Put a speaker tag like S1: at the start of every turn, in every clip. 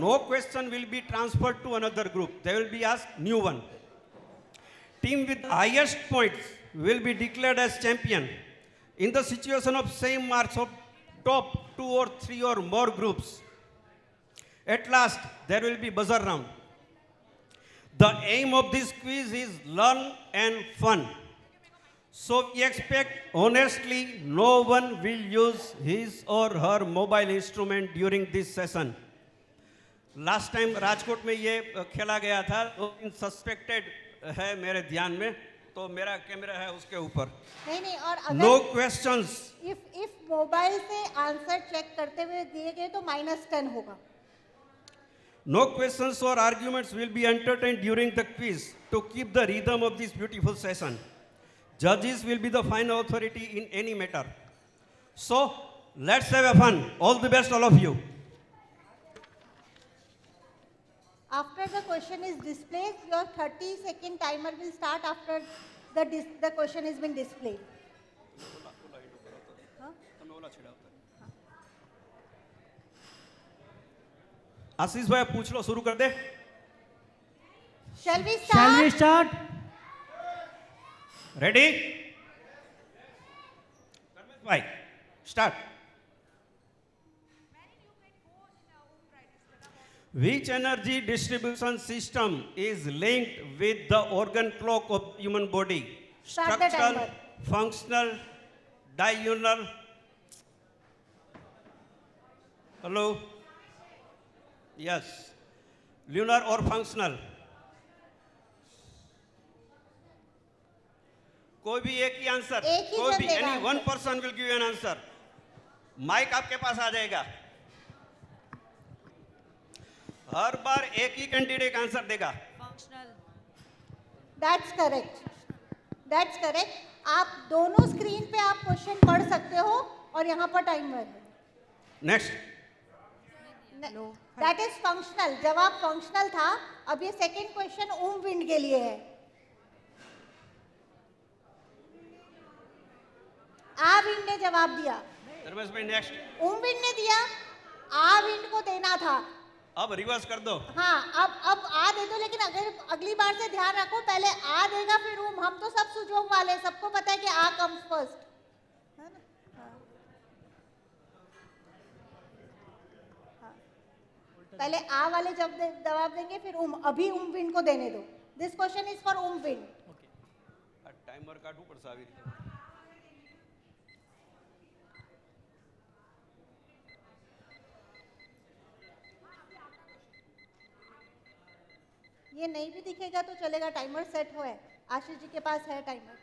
S1: no question will be transferred to another group. They will be asked new one. Team with highest points will be declared as champion. In the situation of same marks of top 2 or 3 or more groups, at last there will be buzzer round. The aim of this quiz is learn and fun. So we expect honestly no one will use his or her mobile instrument during this session. Last time Rajkot में ये खेला गया था, तो suspected है मेरे ध्यान में, तो मेरा कैमरा है उसके ऊपर.
S2: नहीं और अगर
S1: नो क्वेश्चंस.
S2: इफ मोबाइल से आंसर चेक करते हुए दिए गए तो -10 होगा.
S1: No questions or arguments will be entertained during the quiz to keep the rhythm of this beautiful session. Judges will be the final authority in any matter. So, let's have a fun. All the best, all of you.
S2: After the question is displayed, your 30-second timer will start after the question has been displayed.
S1: आशीष भाई पूछ लो, शुरू कर दे.
S2: Shall we start?
S1: Ready? Bye. Start. Which energy distribution system is linked with the organ clock of human body?
S2: Start the
S1: Structural,
S2: timer.
S1: functional, diurnal. Hello? Yes. Lunar or functional? कोई भी एक ही answer. कोई भी, any one person will give you an answer. Mike आपके पास आ जाएगा. हर बार एक ही कैंडिडेट आंसर देगा.
S3: Functional.
S2: That's correct. That's correct. आप दोनों स्क्रीन पे आप क्वेश्चन पढ़ सकते हो और यहाँ पर टाइमर है.
S1: नेक्स्ट.
S2: That is functional. जवाब फंक्शनल था. अब ये सेकंड क्वेश्चन ओम विंड के लिए है. आ विंड ने जवाब दिया.
S1: धर्मेश भाई नेक्स्ट.
S2: ओम विंड ने दिया. आ विंड को देना था.
S1: अब रिवर्स कर दो.
S2: हाँ, अब आ दे दो, लेकिन अगर अगली बार से ध्यान रखो, पहले आ देगा फिर ओम. हम तो सब सुजोग वाले, सबको पता है कि आ कम्स फर्स्ट. पहले आ वाले जब जवाब देंगे फिर ओम. अभी ओम विंड को देने दो. This question is for Om wind.
S1: Timer काटू પડશે આવી રીતે.
S2: ये नहीं भी दिखेगा तो चलेगा. टाइमर सेट हो है. आशीष जी के पास है टाइमर.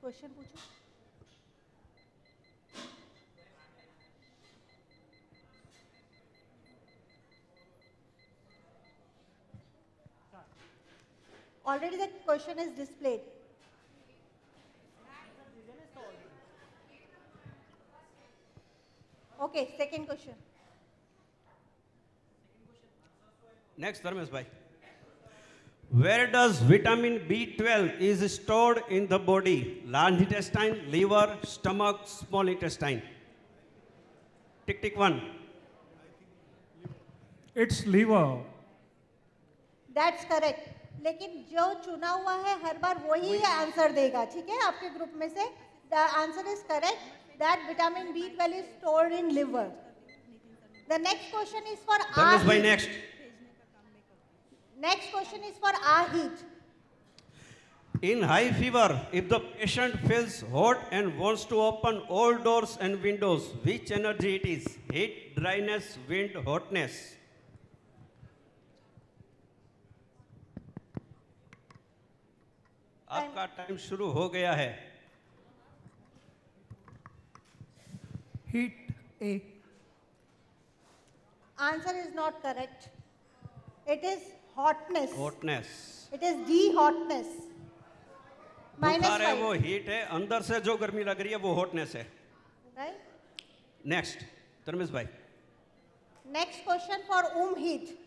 S2: क्वेश्चन पूछो. Already the question is displayed. Okay, second question.
S1: Next, Dharmesh bhai. Where does vitamin B12 is stored in the body? Large intestine, liver, stomach, small intestine. Tick tick one.
S4: It's liver.
S2: That's correct. लेकिन जो चुना हुआ है हर बार वही answer देगा. ठीक है, आपके ग्रुप में से. The answer is correct. That vitamin B12 is stored in liver. The next question is for
S1: Dharmesh bhai next.
S2: Next question is for our heat.
S1: In high fever, if the patient feels hot and wants to open all doors and windows, which energy it is? Heat, dryness, wind, hotness. आपका time शुरू हो गया है.
S4: Heat A.
S2: Answer is not correct. It is hotness.
S1: Hotness.
S2: It is D hotness.
S1: बुखार है
S2: -5.
S1: वो heat है, अंदर से जो गर्मी लग रही है वो हॉटनेस है.
S2: Right?
S1: नेक्स्ट, धर्मेश भाई.
S2: Next question for heat.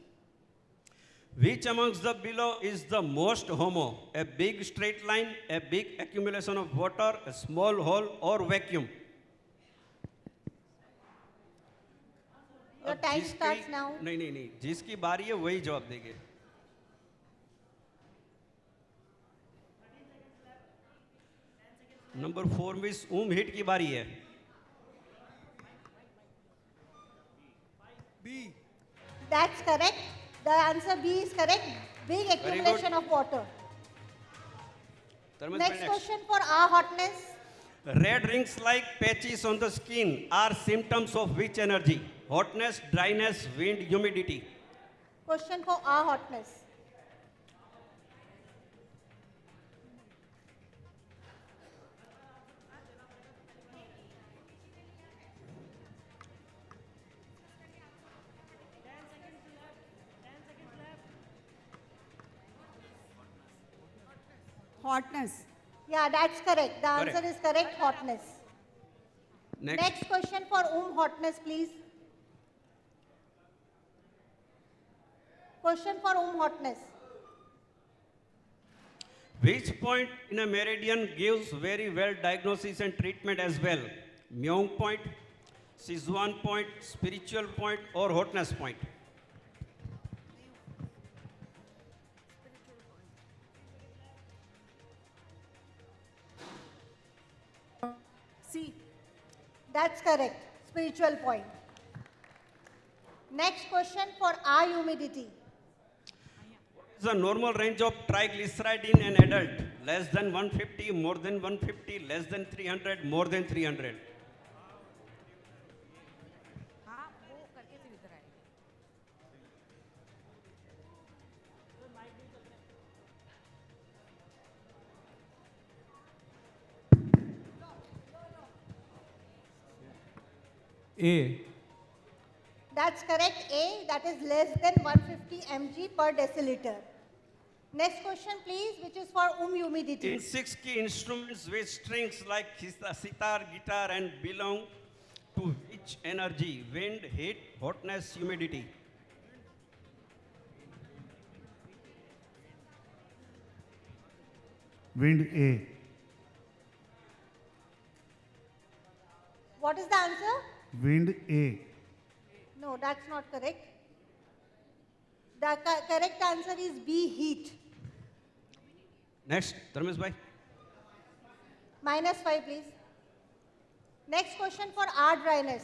S1: Which amongst the below is the most homo? A big straight line, a big accumulation of water, a small hole, or vacuum?
S2: Your
S1: अब
S2: time
S1: जिसकी-
S2: starts now.
S1: नहीं नहीं नहीं, जिसकी बारी है वही जवाब देंगे. नंबर 4 में ओम हिट की बारी है.
S2: That's correct. The answer B is correct. Big
S1: good.
S2: accumulation of water.
S1: Thermal
S2: Next
S1: next.
S2: question for our hotness.
S1: Red rings like patches on the skin are symptoms of which energy? Hotness, dryness, wind, humidity.
S2: Question for our hotness.
S3: Hotness.
S2: Yeah, that's correct. The
S1: Correct.
S2: answer is correct. Hotness.
S1: Next.
S2: Next question for hotness, please. Question for hotness.
S1: Which point in a meridian gives very well diagnosis and treatment as well? Myung point, Sichuan point, spiritual point, or hotness point?
S3: C.
S2: That's correct. Spiritual point. Next question for our humidity.
S1: The normal range of triglyceride in an adult, less than 150, more than 150, less than 300, more than 300.
S3: हाँ वो करके फिर इधर आएगा.
S4: A.
S2: That's correct. A, that is less than 150 mg per deciliter. Next question, please, which is for humidity.
S1: In 6 key instruments with strings like sitar, guitar, and belong to which energy? Wind, heat, hotness, humidity.
S5: Wind A.
S2: What is the answer?
S5: Wind A.
S2: No, that's not correct. The correct answer is B, heat.
S1: Next, Dharmesh bhai.
S2: -5, please. Next question for our dryness.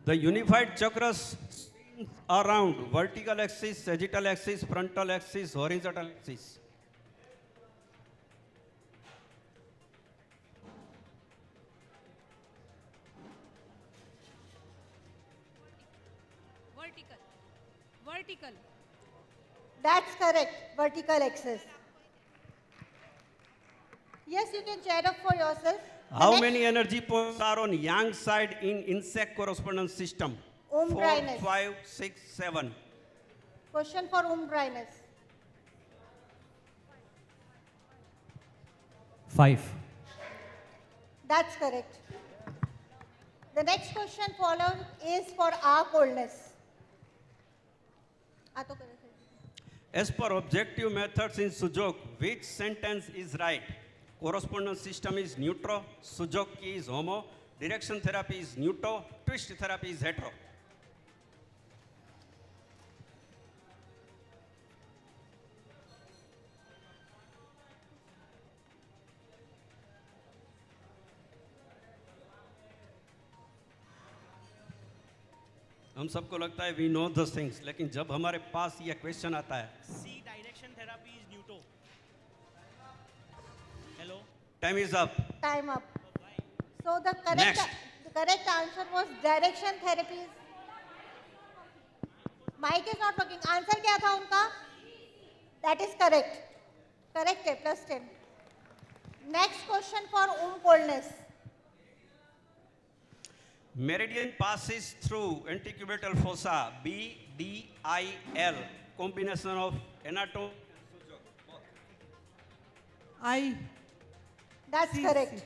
S1: The unified chakras spins around vertical axis, sagittal axis, frontal axis, horizontal axis.
S3: Vertical. Vertical.
S2: That's correct. Vertical axis. Yes, you can cheer up for yourself. The
S1: How
S2: next-
S1: many energy points are on yang side in insect correspondence system?
S2: Om
S1: 4,
S2: dryness.
S1: 5, 6, 7.
S2: Question for dryness.
S4: 5.
S2: That's correct. The next question followed is for our coldness.
S1: As per objective methods in Sujok, which sentence is right? Correspondence system is neutral, Sujok key is homo, direction therapy is neutral, twist therapy is hetero. हम सबको लगता है we know दस things, लेकिन जब हमारे पास ये question आता है,
S6: C, direction therapy is Newton. Hello?
S1: Time is up.
S2: Time up. So the
S1: Next.
S2: correct answer was direction therapies. Mic is not working. Answer क्या था उनका? That is correct. Correct है, +10. Next question for coldness.
S1: Meridian passes through antecubital fossa, BDIL, combination of anatomy.
S3: I.
S2: That's
S3: C,
S2: correct.
S3: C.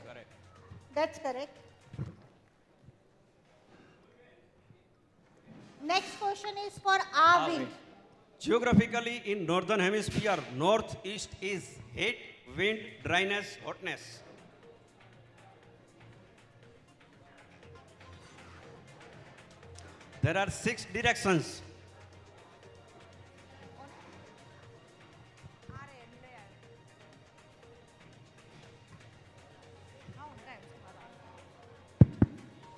S2: That's correct. Next question is for our wind.
S1: Geographically, in northern hemisphere, northeast is heat, wind, dryness, hotness. There are 6 directions.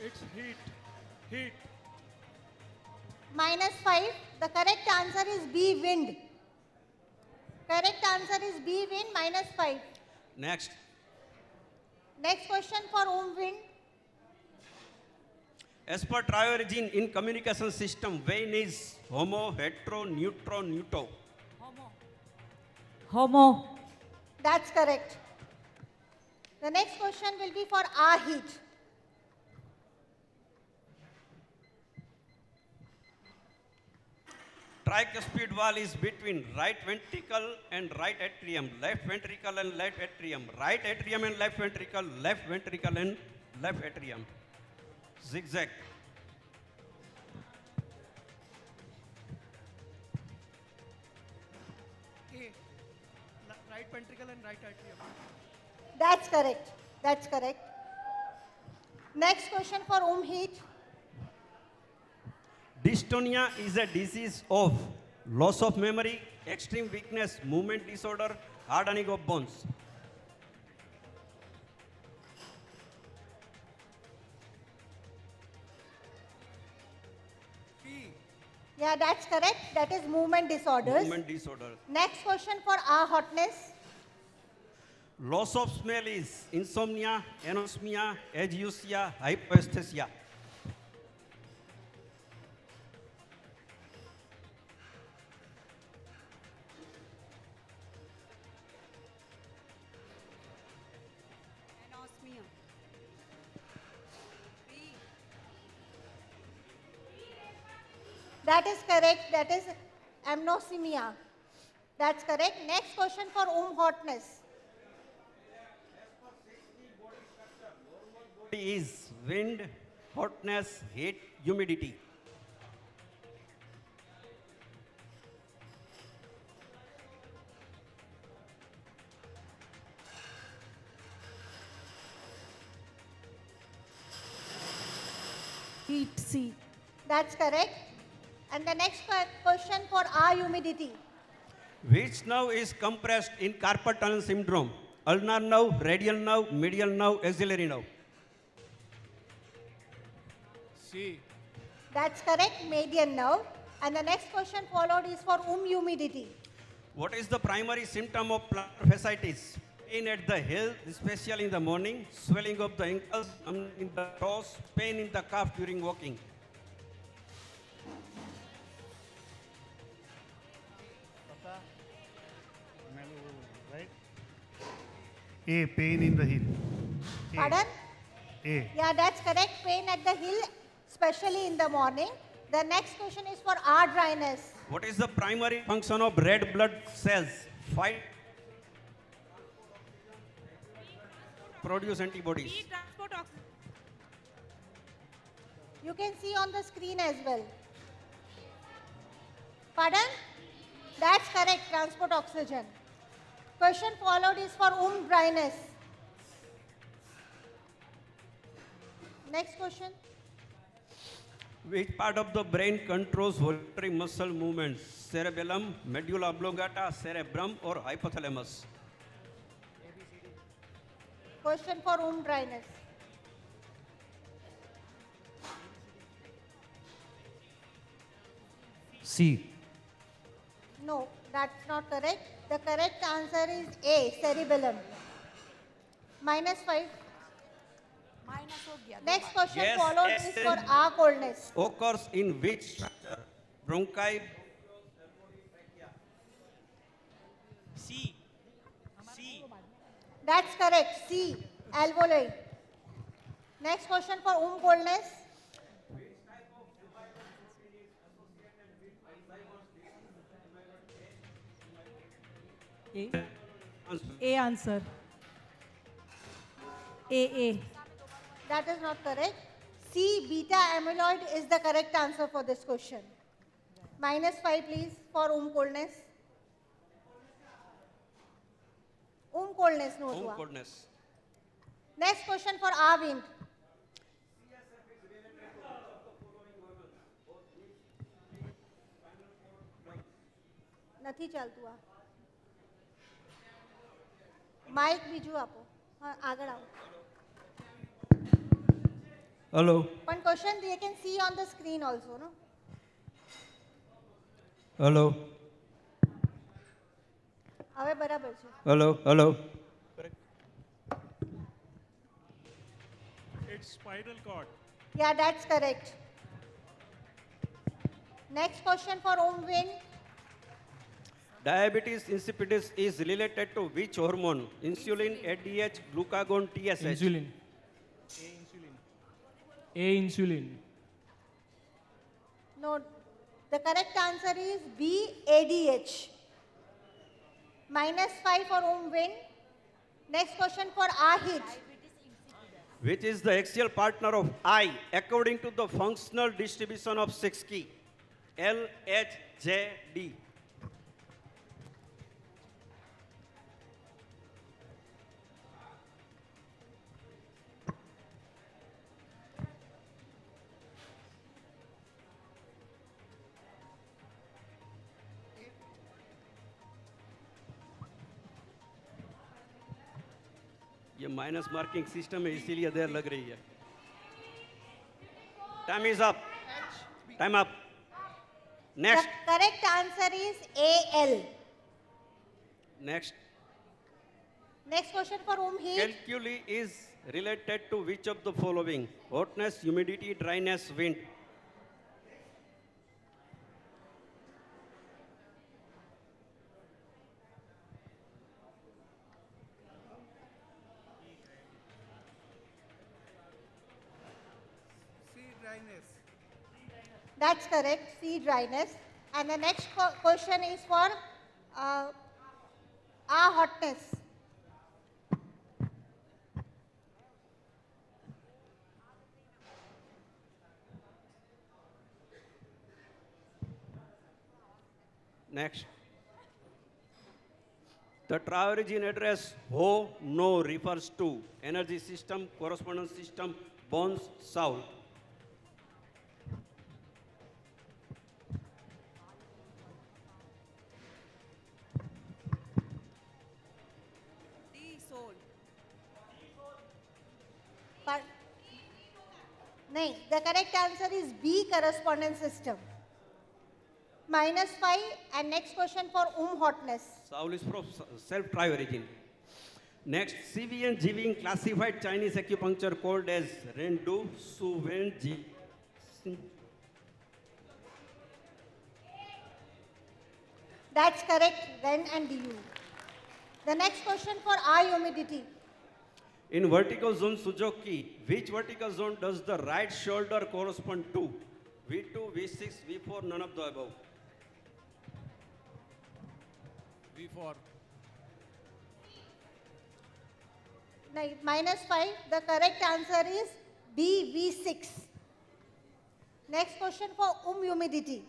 S6: It's heat. Heat.
S2: -5. The correct answer is B, wind. Correct answer is B, wind, -5.
S1: Next,
S2: Next question for wind.
S1: as per triorigin in communication system, vein is homo, hetero, neutro, neuto.
S3: Homo.
S2: That's correct. The next question will be for our heat.
S1: Tricuspid wall is between right ventricle and right atrium, left ventricle and left atrium, right atrium and left ventricle and left atrium. Zigzag.
S6: A. Right ventricle and right atrium.
S2: That's correct. That's correct. Next question for heat.
S1: Dystonia is a disease of loss of memory, extreme weakness, movement disorder, hardening of bones.
S2: Yeah, that's correct. That is movement disorders.
S1: Movement disorder.
S2: Next question for our hotness.
S1: Loss of smell is insomnia, anosmia, ageusia, hypoesthesia.
S2: That is correct. That is amnosemia. That's correct. Next question for hotness.
S1: Is wind, hotness, heat, humidity.
S3: Heat. C.
S2: That's correct. And the next question for our humidity.
S1: Which nerve is compressed in carpal tunnel syndrome? Ulnar nerve, radial nerve, medial nerve, axillary nerve.
S6: C.
S2: That's correct. Median nerve. And the next question followed is for humidity.
S1: What is the primary symptom of plantar fasciitis? Pain at the heel, especially in the morning, swelling of the ankles, in the toes, pain in the calf during walking.
S5: Right? A, pain in the heel. A.
S2: Pardon?
S5: A.
S2: Yeah, that's correct. Pain at the heel, especially in the morning. The next question is for our dryness.
S1: What is the primary function of red blood cells? Fight, produce antibodies.
S3: B. Transport oxygen.
S2: You can see on the screen as well. Pardon? That's correct. Transport oxygen. Question followed is for dryness. Next question.
S1: Which part of the brain controls voluntary muscle movements? Cerebellum, medulla oblongata, cerebrum, or hypothalamus?
S2: Question for dryness.
S5: C.
S2: No, that's not correct. The correct answer is A, cerebellum. -5.
S3: Minus हो गया.
S2: Next question
S1: Yes,
S2: followed
S1: yes,
S2: is
S1: yes.
S2: for our coldness.
S1: Occurs in which structure? Bronchi,
S6: C. C.
S2: That's correct. C, alveoli. Next question for coldness.
S3: A. A answer. A.
S2: That is not correct. C, beta amyloid is the correct answer for this question. -5 please for coldness. Coldness knows what.
S1: coldness.
S2: Next question for Arvind. નથી ચાલતું આ Mike બીજું આપો હા આગળ આવો
S1: Hello.
S2: પણ question they can see on the screen also no
S1: Hello.
S2: હવે બરાબર છે
S1: Hello. Hello.
S5: It's spinal cord.
S2: yeah that's correct next question for Omvin
S1: Diabetes insipidus is related to which hormone? Insulin, ADH, glucagon, TSH.
S4: Insulin. A insulin.
S2: no the correct answer is B ADH -5 for Omvin next question for Ahit
S1: Which is the axial partner of I according to the functional distribution of 6 key? L, H, J, D. ये minus marking system है इसीलिए देर लग रही है time is up time up next
S2: the correct answer is AL
S1: next
S2: next question for Omhit
S1: calculi is related to which of the following? Hotness, humidity, dryness, wind.
S6: C, dryness.
S2: that's correct C dryness and the next question is for hotness
S1: Next. The Travergine address Ho, No refers to energy system, correspondence system, bonds, soul.
S3: D soul.
S2: but nahi the correct answer is B correspondence system -5 and next question for hotness
S1: Soul is from self-Travergine. Next, CV and GV classified Chinese acupuncture called as Rendu, Su, Wen, Ji.
S2: that's correct Ren and DU the next question for eye humidity
S1: In vertical zone Suzuki, which vertical zone does the right shoulder correspond to? V2, V6, V4, none of the above.
S4: V4.
S2: nahi -5 the correct answer is B V6 next question for humidity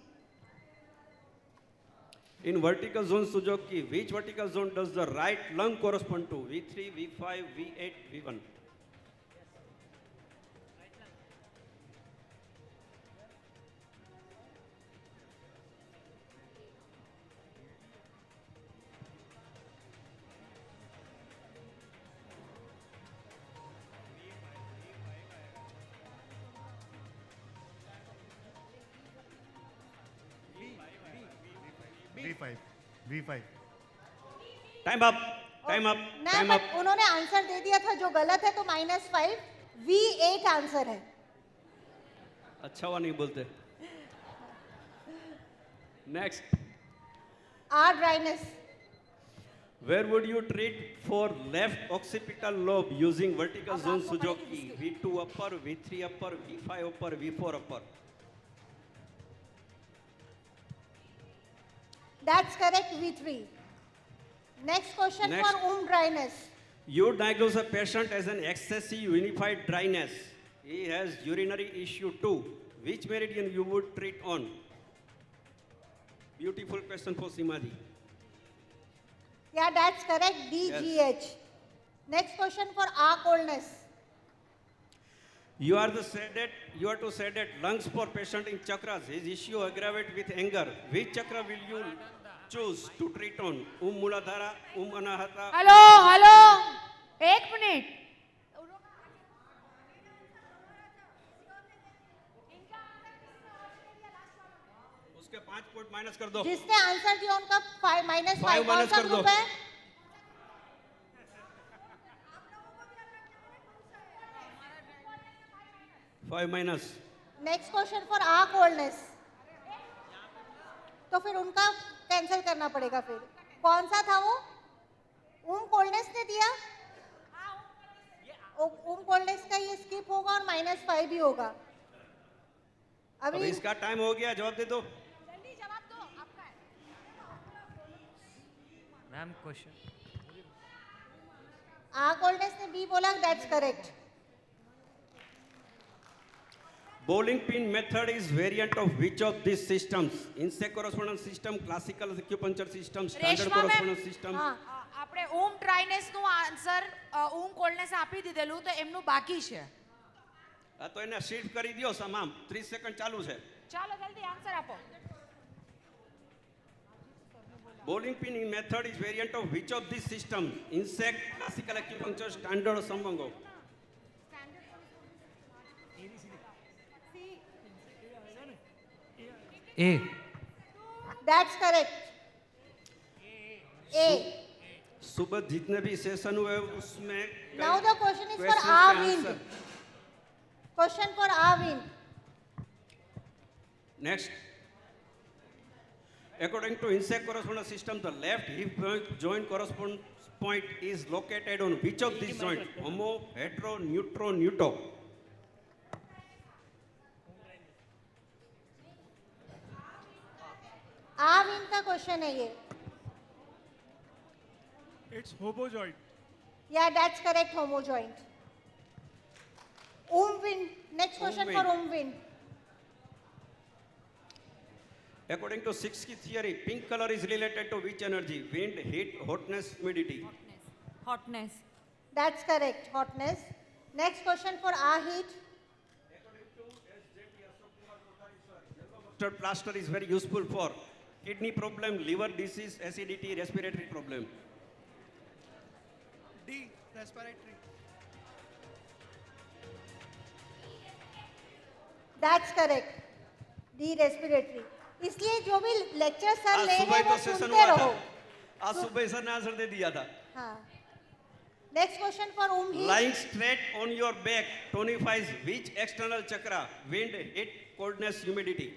S1: In vertical zone Suzuki, which vertical zone does the right lung correspond to? V3, V5, V8, V1.
S5: V5. V5.
S1: Time up. Time up.
S2: ना
S1: Time up.
S2: But उन्होंने answer दे दिया था जो गलत है तो -5 V8 answer है
S1: अच्छा हुआ नहीं बोलते. Next.
S2: R dryness
S1: Where would you treat for left occipital lobe using vertical zone Suzuki? V2 upper, V3 upper, V5 upper, V4 upper.
S2: that's correct V3 next question
S1: Next.
S2: for dryness
S1: You diagnose a patient as an excessive unified dryness. He has urinary issue too. Which meridian you would treat on? Beautiful question for Simaji.
S2: Yeah, that's correct. DGH. Next question for R coldness.
S1: You are to sedate lungs for patient in chakras. His issue aggravate with anger. Which chakra will you choose to treat on? Muladhara, Anahata.
S3: Hello hello एक minute
S1: उसके 5 point minus कर दो.
S2: जिसने answer दिया उनका -5
S1: Five
S2: कौन
S1: minus
S2: सा
S1: कर दो.
S2: ग्रुप है?
S1: Five minus.
S2: Next question for our coldness. तो फिर उनका कैंसिल करना पड़ेगा फिर. कौन सा था वो? ओम कोल्डनेस ने दिया. ओम कोल्डनेस का ये स्किप होगा और -5 भी होगा.
S1: अब
S2: अभी
S1: इसका टाइम हो गया, जवाब दे दो.
S3: जल्दी जवाब दो आपका है
S7: मैम क्वेश्चन
S2: आर कोल्डनेस ने बी बोला. That's correct.
S1: Bowling pin method is variant of which of these systems? Insect correspondence system, classical acupuncture system, standard
S3: Reshma
S1: correspondence
S3: ma'am
S1: system.
S3: આપણે ઓમ ટ્રાઇનેસ નું આન્સર ઓમ કોલ્ડનેસ આપી દીધેલું તો એમનું બાકી છે.
S1: આ તો એને શિફ્ટ કરી દ્યો સમામ. 30 સેકન્ડ ચાલુ છે.
S3: ચાલો જલ્દી આન્સર આપો.
S1: Bowling pin method is variant of which of these systems? Insect, classical acupuncture, standard sambango.
S7: Uh
S2: that's correct. Uh.
S1: सुबह जितने भी सेशन हुए उसमें
S2: now the question is for
S1: questions
S2: are
S1: के
S2: wind.
S1: answer.
S2: Question for are wind.
S1: Next. According to insect correspondence system, the left hip joint correspondence point is located on which of these joints? Homo, hetero, neutro, neuto.
S2: Our wind का question है ये.
S5: It's homozoid.
S2: Yeah, that's correct. Homo joint. Wind. Next question for wind.
S1: According to Sixth theory, pink color is related to which energy? Wind, heat, hotness, humidity.
S3: Hotness.
S2: That's correct. Hotness. Next question for our heat.
S1: Mustard plaster is very useful for kidney problem, liver disease, acidity, respiratory problem.
S6: D. Respiratory.
S2: That's correct. D. Respiratory. इसलिए जो भी lecture sir
S1: आज
S2: ले
S1: सुबह
S2: रहे
S1: तो
S2: वो
S1: session
S2: सुनते
S1: हुआ
S2: रहो.
S1: था. आज सुबह सर ने आंसर दे दिया था.
S2: हाँ. Next question for heat.
S1: Lying straight on your back tonifies which external chakra? Wind, heat, coldness, humidity.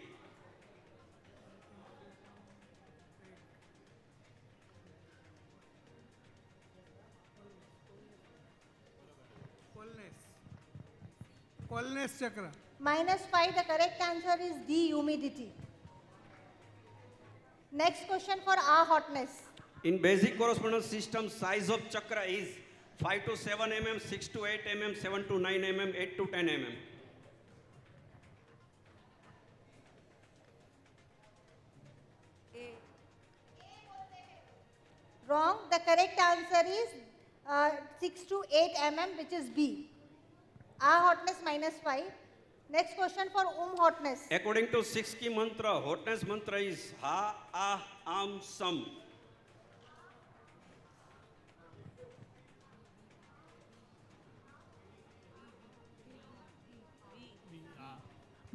S6: Coldness chakra.
S2: -5. The correct answer is D. Humidity. Next question for our hotness.
S1: In basic correspondence system, size of chakra is 5 to 7 mm, 6 to 8 mm, 7 to 9 mm, 8 to 10 mm.
S2: Wrong. The correct answer is 6 to 8 mm, which is B. Our hotness -5. Next question for hotness.
S1: According to 6 key mantra, hotness mantra is Ha, Ah, Am, Sam.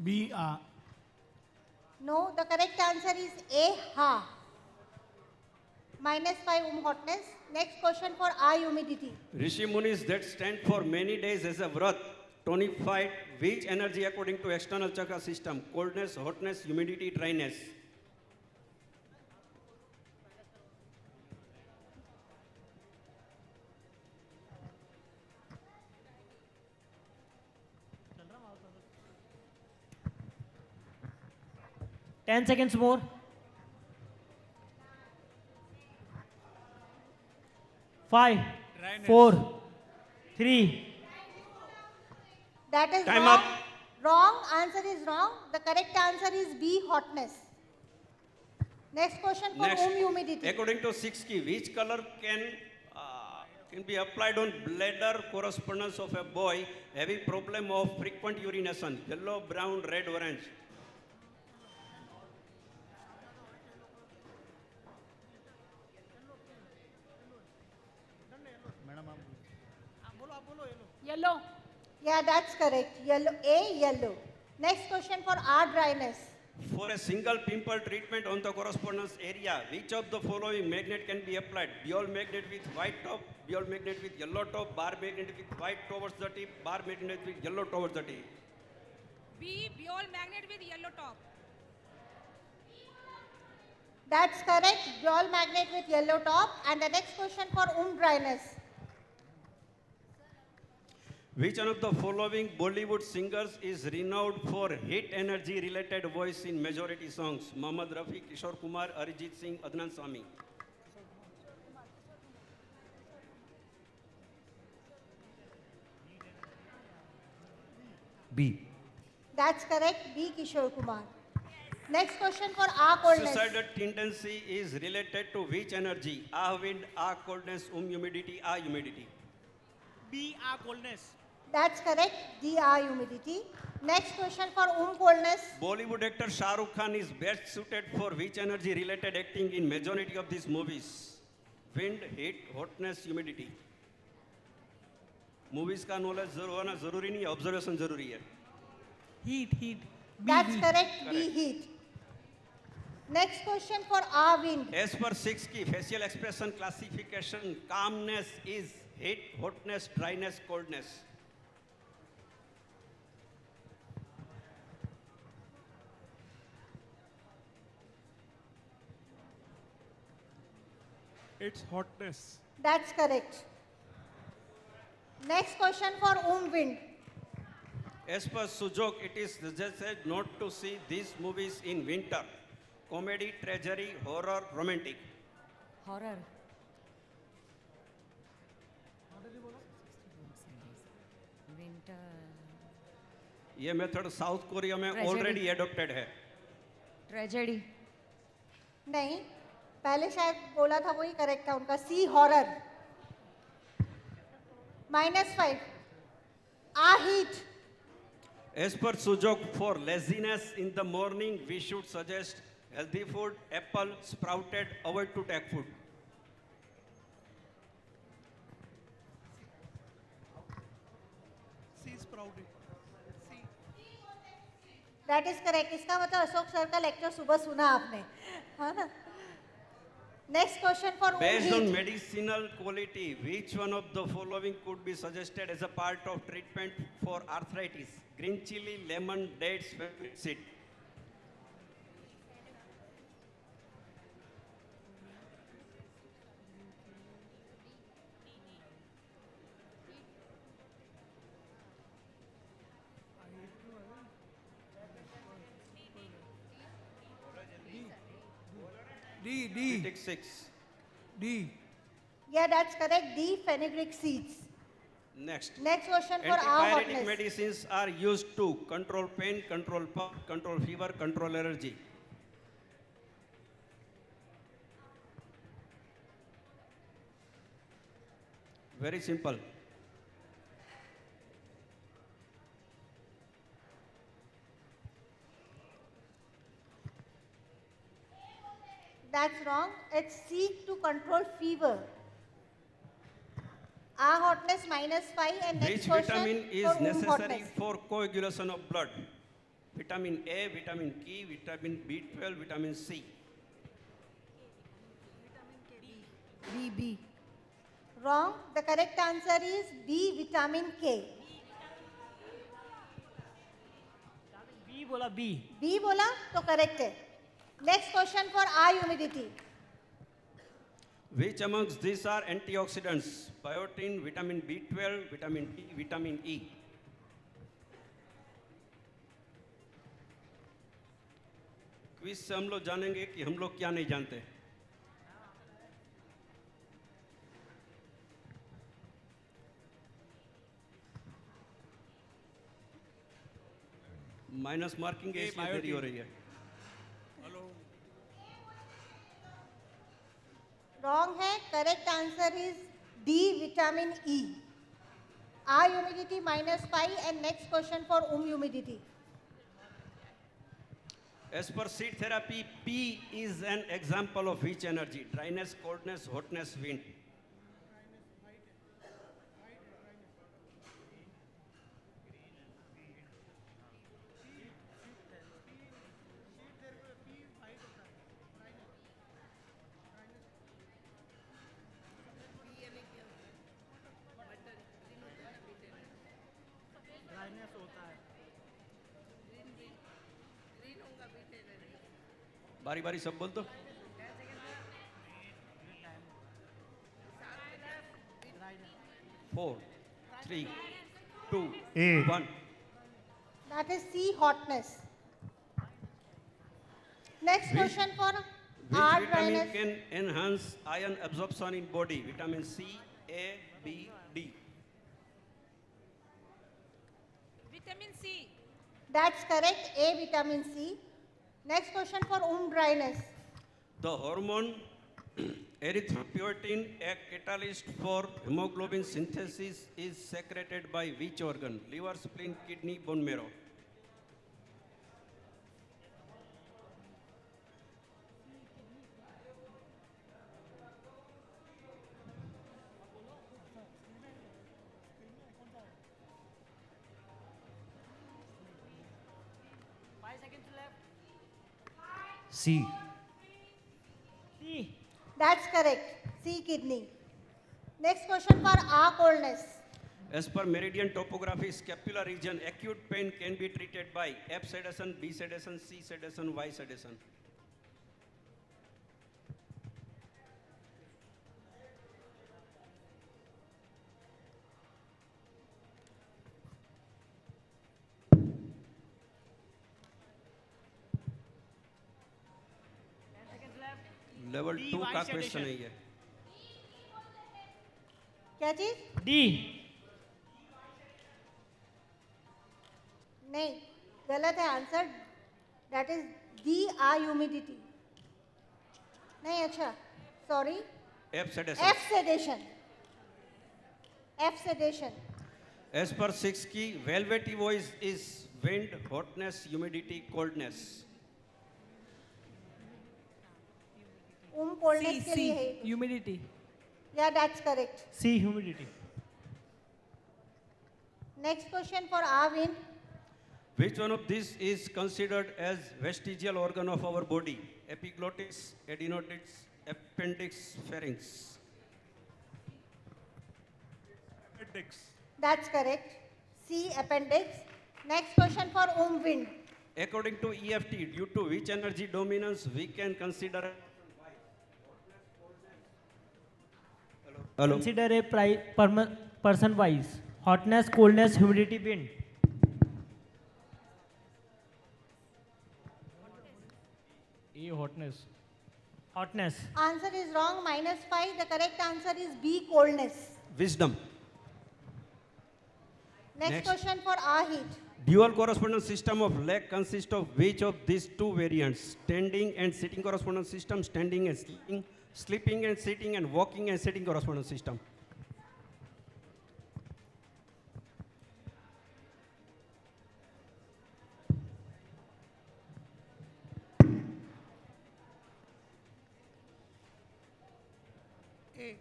S5: B R.
S2: No, the correct answer is A. Ha. -5 hotness. Next question for our humidity.
S1: Rishi Munis that stand for many days as a vrat tonified which energy according to external chakra system? Coldness, hotness, humidity, dryness.
S7: Ten seconds more 5 4 3
S2: That is
S1: Time
S2: wrong.
S1: up.
S2: Wrong. Answer is wrong. The correct answer is B, hotness. Next question for
S1: Next,
S2: humidity.
S1: according to 6 key, which color can be applied on bladder correspondence of a boy having problem of frequent urination? Yellow, brown, red, orange.
S3: Yellow.
S2: Yeah, that's correct. Yellow. A, yellow. Next question for R, dryness.
S1: For a single pimple treatment on the correspondence area, which of the following magnet can be applied? Biol magnet with white top, biol magnet with yellow top, bar magnet with white towards the tip, bar magnet with yellow towards the tip.
S3: B, Biol magnet with yellow top.
S2: That's correct. Ball magnet with yellow top. And the next question for dryness.
S1: Which one of the following Bollywood singers is renowned for hit energy related voice in majority songs? Mohammad Rafi, Kishore Kumar, Arijit Singh, Adnan Sami.
S7: B.
S2: That's correct. B, Kishore Kumar. Next question for R, coldness.
S1: Suicidal tendency is related to which energy? A wind, A coldness, humidity, A humidity.
S6: B, R, coldness.
S2: That's correct. D, R, humidity. Next question for coldness.
S1: Bollywood actor Shah Rukh Khan is best suited for which energy related acting in majority of these movies? Wind, heat, hotness, humidity. Movies का knowledge होना जरूरी नहीं है, observation जरूरी है.
S5: Heat, heat. B,
S2: That's
S5: B.
S2: correct. B, heat. Next question for R, wind.
S1: As per 6 key facial expression classification, calmness is heat, hotness, dryness, coldness.
S5: It's hotness.
S2: That's correct. Next question for wind.
S1: As per Sujok, it is suggested not to see these movies in winter. Comedy, tragedy, horror, romantic.
S3: Horror. Winter.
S1: ये method south Korea में
S3: Tragedy.
S1: Already adopted है.
S3: Tragedy.
S2: नहीं, पहले शायद बोला था वही correct था उनका. सी, horror. -5. R, heat.
S1: As per Sujok, for laziness in the morning, we should suggest healthy food, apple, sprouted, avoid to take food.
S6: C, sprouted. C.
S2: That is correct. इसका मतलब अशोक सर का लेक्चर सुबह सुना आपने, है ना? Next question for
S1: Based on
S2: heat.
S1: medicinal quality, which one of the following could be suggested as a part of treatment for arthritis? Green chili, lemon, dates, fenugreek seed.
S5: D, D,
S1: Take 6.
S5: D.
S2: Yeah, that's correct. D, fenugreek seeds.
S1: Next.
S2: Next question for R,
S1: Antipyretic
S2: hotness.
S1: medicines are used to control pain, control cough, control fever, control allergy. Very simple.
S2: That's wrong. It's C, to control fever. R, hotness -5. And next
S1: Which
S2: question
S1: vitamin is
S2: for
S1: necessary
S2: hotness.
S1: for coagulation of blood? Vitamin A, vitamin E, vitamin B12, vitamin C.
S3: B.
S2: Wrong. The correct answer is B, vitamin K.
S7: B बोला B.
S2: B बोला तो correct है. Next question for R, humidity.
S1: Which amongst these are antioxidants? Biotin, vitamin B12, vitamin D, vitamin E. Quiz से हम लोग जानेंगे कि हम लोग क्या नहीं जानते. माइनस मार्किंग है इसलिए देरी हो रही है.
S2: Wrong है. Correct answer is D, vitamin E. R humidity -5 and next question for humidity.
S1: As per seed therapy, P is an example of which energy? Dryness, coldness, hotness, wind.
S7: Dryness होता है.
S1: बारी बारी सब बोल दो. Four, three, two, one.
S2: That is C, hotness. Next question for
S1: Which
S2: R,
S1: vitamin
S2: dryness.
S1: can enhance iron absorption in body? Vitamin C, A, B, D.
S3: Vitamin C.
S2: That's correct. A, vitamin C. Next question for dryness.
S1: The hormone erythropoietin, a catalyst for hemoglobin synthesis, is secreted by which organ? Liver, spleen, kidney, bone marrow.
S7: C.
S5: C.
S2: That's correct. C, kidney. Next question for R, coldness.
S1: As per meridian topography, scapular region, acute pain can be treated by F sedation, B sedation, C sedation, Y sedation. Level
S5: D,
S1: 2
S5: Y
S1: का
S5: sedation.
S1: Question है ये.
S2: क्या चीज?
S5: D.
S2: नहीं, गलत है answer. That is D, R, humidity. नहीं, अच्छा. Sorry.
S1: F sedation.
S2: F, sedation. F, sedation.
S1: As per 6 key, velvety voice is wind, hotness, humidity, coldness.
S2: Coldness के लिए है.
S5: Humidity.
S2: Yeah, that's correct.
S5: C. Humidity.
S2: Next question for R, wind.
S1: Which one of these is considered as vestigial organ of our body? Epiglottis, adenoids, appendix, pharynx.
S5: Appendix.
S2: That's correct. C, appendix. Next question for wind.
S1: According to EFT, due to which energy dominance we can consider? Hello.
S7: Consider a person wise. Hotness, coldness, humidity, wind.
S4: A, hotness.
S7: Hotness.
S2: Answer is wrong. -5. The correct answer is B, coldness.
S1: Wisdom.
S2: Next
S1: Next.
S2: question for R, heat.
S1: Dual correspondence system of leg consists of which of these two variants? Standing and sitting correspondence system, standing and sleeping, sleeping and sitting, and walking and sitting correspondence system.
S6: A.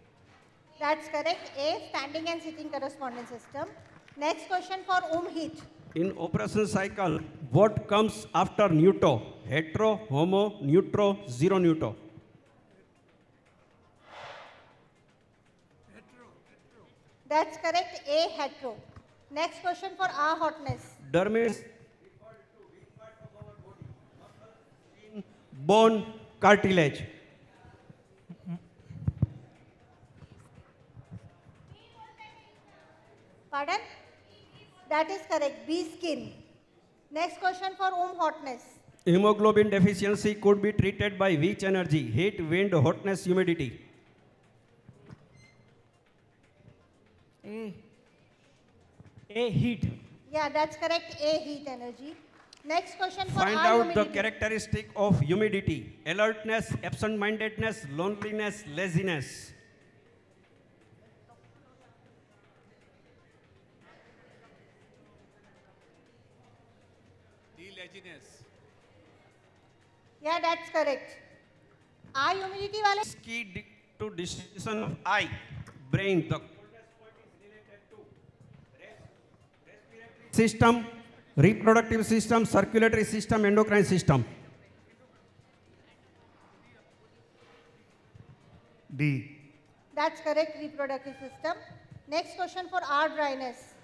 S2: That's correct. A, standing and sitting correspondence system. Next question for heat.
S1: In operation cycle, what comes after neuto? Hetero, homo, neutro, zero neuto.
S2: That's correct. A, hetero. Next question for R, hotness.
S1: Dermis bone cartilage.
S2: Pardon? That is correct. B, skin. Next question for hotness.
S1: Hemoglobin deficiency could be treated by which energy? Heat, wind, hotness, humidity.
S5: A.
S7: A, heat.
S2: Yeah, that's correct. A, heat energy. Next question for
S1: Find
S2: our
S1: out the
S2: humidity.
S1: characteristic of humidity: alertness, absent-mindedness, loneliness, laziness.
S8: laziness.
S2: Yeah, that's correct. Our humidity वाले
S1: Is key to decision of eye, brain. The system, reproductive system, circulatory system, endocrine system.
S6: D.
S2: That's correct, reproductive system. Next question for our dryness.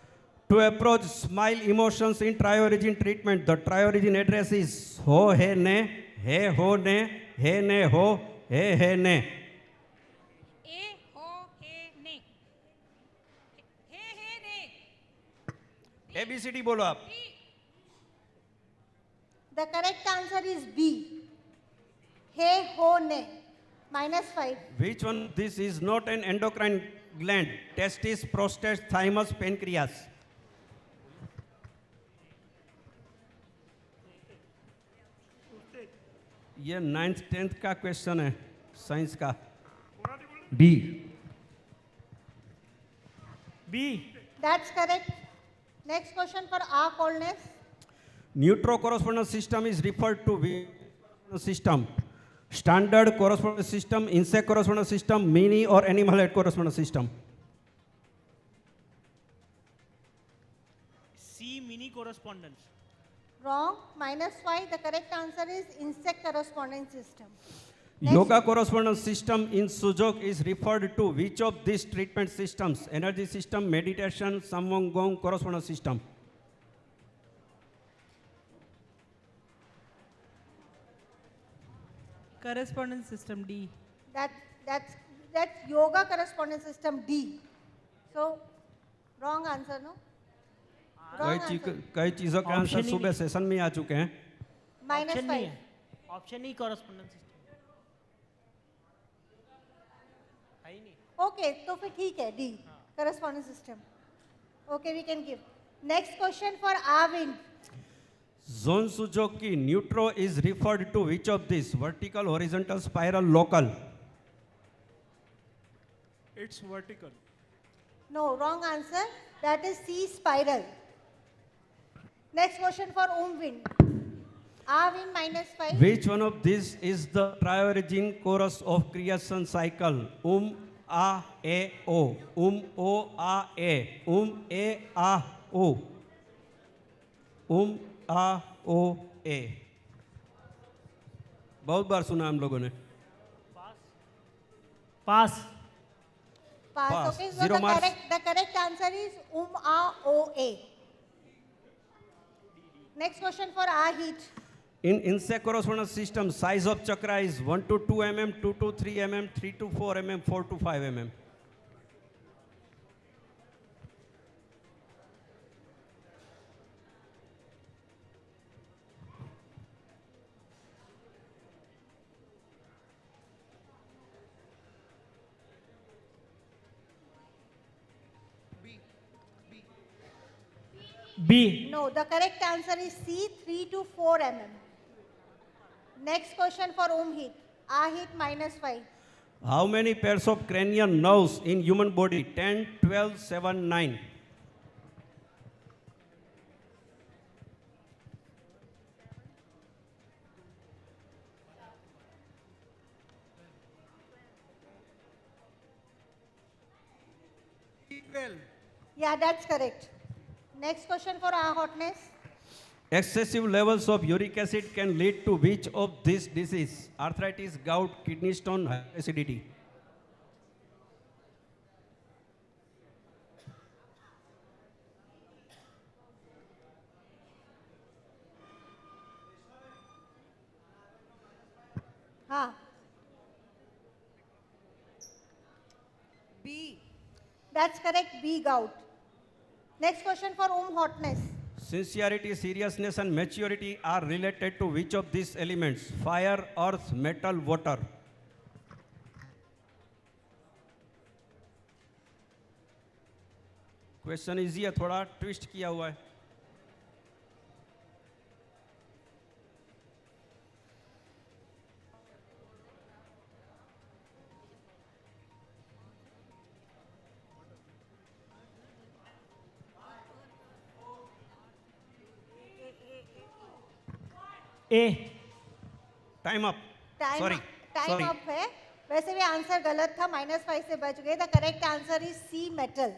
S1: To approach smile emotions in triorigin treatment, the triorigin address is ho he ho ne, he ne ho, he ne.
S3: ए हो हे ने हे ने
S1: ABCD बोलो आप.
S2: The correct answer is B. He, ho, ne. -5.
S1: Which one? This is not an endocrine gland. Testis, prostate, thymus, pancreas. ये 9th 10th का question है science का.
S4: B.
S5: B.
S2: That's correct. Next question for our coldness.
S1: Neutro correspondence system is referred to which system? Standard correspondence system, insect correspondence system, mini or animal head correspondence system.
S5: C. Mini correspondence.
S2: Wrong. -5. The correct answer is insect correspondence system. Next.
S1: Yoga correspondence system in Sujok is referred to which of these treatment systems? Energy system, meditation, Samvangong correspondence system.
S9: Correspondence system D.
S2: That's yoga correspondence system D. So wrong answer, no? Wrong answer.
S1: कई चीजों के answer
S7: Option ही
S1: सुबह session में आ चुके हैं.
S7: Option नहीं
S2: -5.
S7: है. Option ही correspondence system है ही नहीं.
S2: Okay, तो फिर ठीक है D. Correspondence system. Okay, we can give. Next question for Arvind.
S1: Zone Sujok की neutro is referred to which of these? Vertical, horizontal, spiral, local.
S5: It's vertical.
S2: No, wrong answer. That is C, spiral. Next question for Umwind. Arvind -5.
S1: Which one of these is the triorigin chorus of creation cycle? A, E, O. O, A, E. A, O. A, O, A. बहुत बार सुना हम लोगों ने.
S7: पास.
S2: Pass.
S1: Pass.
S2: Okay, so
S1: Zero marks.
S2: the correct answer is A, O, A. Next question for Ahit.
S1: In insect correspondence system, size of chakra is 1 to 2 mm, 2 to 3 mm, 3 to 4 mm, 4 to 5 mm.
S7: B.
S2: No, the correct answer is C, 3 to 4 mm. Next question for Umhit. Ahit -5.
S1: How many pairs of cranial nerves in human body? 10, 12, 7, 9.
S2: Yeah, that's correct. Next question for our hotness.
S1: Excessive levels of uric acid can lead to which of these disease? Arthritis, gout, kidney stone, acidity.
S2: हाँ.
S9: B.
S2: That's correct. B, gout. Next question for hotness.
S1: Sincerity, seriousness, and maturity are related to which of these elements? Fire, earth, metal, water. Question easy है, थोड़ा twist किया हुआ है.
S7: A.
S1: Time up.
S2: Time
S1: Sorry.
S2: Time
S1: Sorry.
S2: Up है. वैसे भी answer गलत था, -5 से बच गए. The correct answer is C, metal.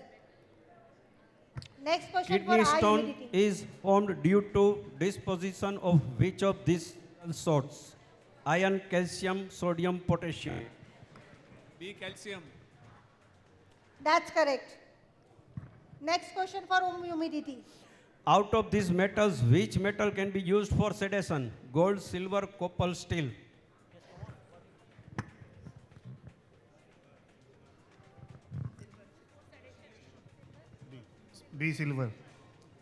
S2: Next question for
S1: Kidney
S2: our
S1: stone
S2: humidity.
S1: is formed due to disposition of which of these salts? Iron, calcium, sodium, potassium.
S6: B. Calcium.
S2: That's correct. Next question for humidity.
S1: Out of these metals, which metal can be used for sedation? Gold, silver, copper, steel.
S8: B. Silver.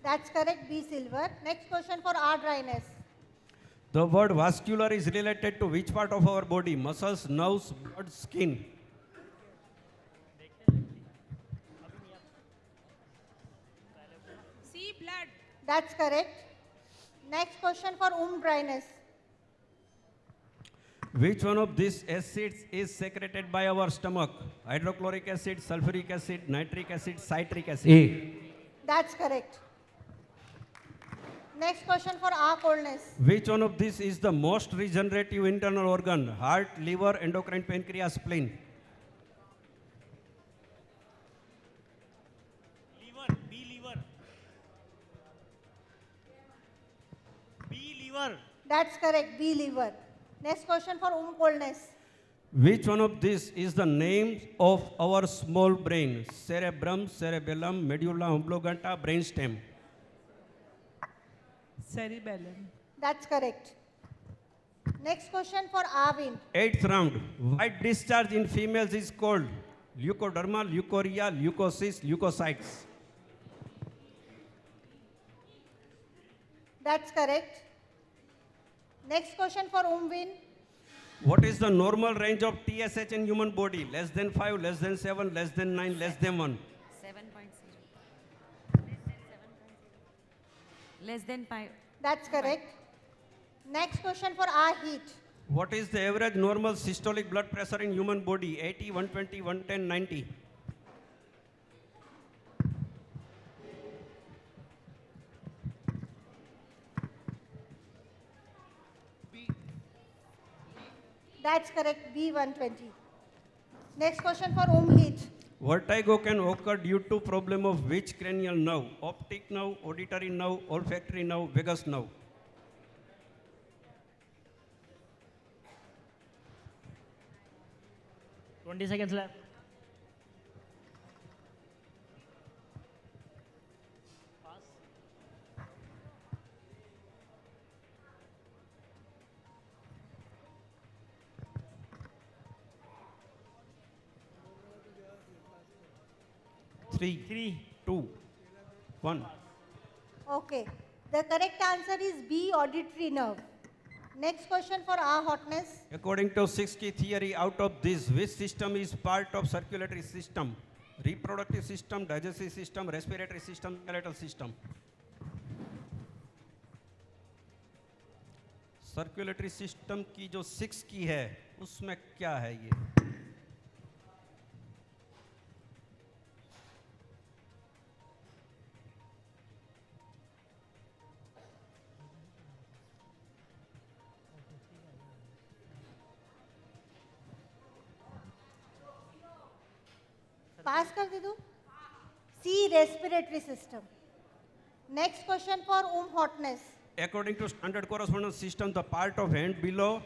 S2: That's correct, B, silver. Next question for our dryness.
S1: The word vascular is related to which part of our body? Muscles, nerves, blood, skin.
S3: C blood.
S2: That's correct. Next question for dryness.
S1: Which one of these acids is secreted by our stomach? Hydrochloric acid, sulfuric acid, nitric acid, citric acid.
S2: That's correct. Next question for our coldness.
S1: Which one of these is the most regenerative internal organ? Heart, liver, endocrine, pancreas, spleen.
S5: Liver. B. Liver. B. Liver.
S2: That's correct, B, liver. Next question for coldness.
S1: Which one of these is the name of our small brain? Cerebrum, cerebellum, medulla oblongata, brainstem.
S9: Cerebellum.
S2: That's correct. Next question for Avin.
S1: Eighth round. White discharge in females is called leukoderma, leukorrhea, leukocysts, leukocytes.
S2: That's correct. Next question for win.
S1: What is the normal range of TSH in human body? Less than 5, less than 7, less than 9, less than 1.
S3: 7.0. Less than 5.
S2: That's correct. Next question for our heat.
S1: What is the average normal systolic blood pressure in human body? 80, 120, 110, 90.
S2: That's correct, B, 120. Next question for heat.
S1: Vertigo can occur due to problem of which cranial nerve? Optic nerve, auditory nerve, olfactory nerve, vagus nerve.
S7: Twenty seconds left.
S1: Three, two, one.
S2: Okay. The correct answer is B, auditory nerve. Next question for our hotness.
S1: According to 6 key theory, out of this, which system is part of circulatory system? Reproductive system, digestive system, respiratory system, skeletal system. Circulatory system की जो 6 की है उसमें क्या है ये?
S2: पास कर दे दो. C, respiratory system. Next question for hotness.
S1: According to standard correspondence system, the part of hand below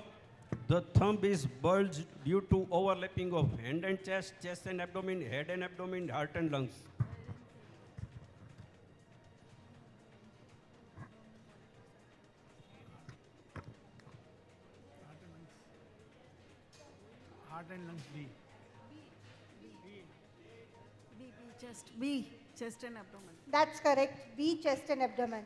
S1: the thumb is bulged due to overlapping of hand and chest, chest and abdomen, head and abdomen, heart and lungs.
S5: Heart and lungs. B.
S9: B, chest and abdomen.
S2: That's correct. B, chest and abdomen.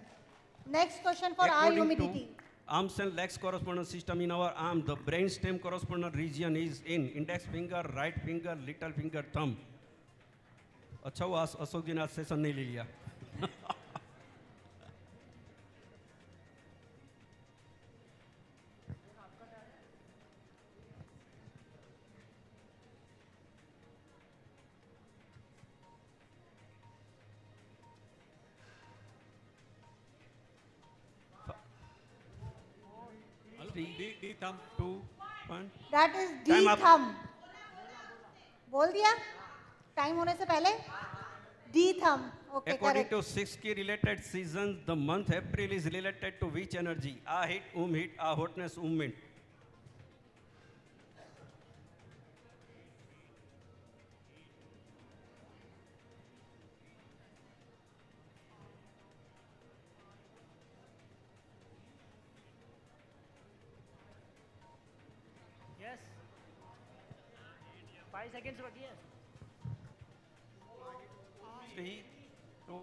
S2: Next question for our
S1: According
S2: humidity.
S1: to arms and legs correspondence system in our arm, the brain stem correspondent region is in index finger, right finger, little finger, thumb. अच्छा वो अशोक जी ने आज session नहीं ले लिया. 3, thumb, 2, 1.
S2: That is D
S1: Time up.
S2: thumb. बोल दिया? Time होने से पहले? D thumb. Okay,
S1: According
S2: correct.
S1: to 6 key related seasons, the month April is related to which energy? A heat, heat, A hotness, wind.
S5: Yes.
S7: 5 seconds बाकी है.
S1: 3, 2.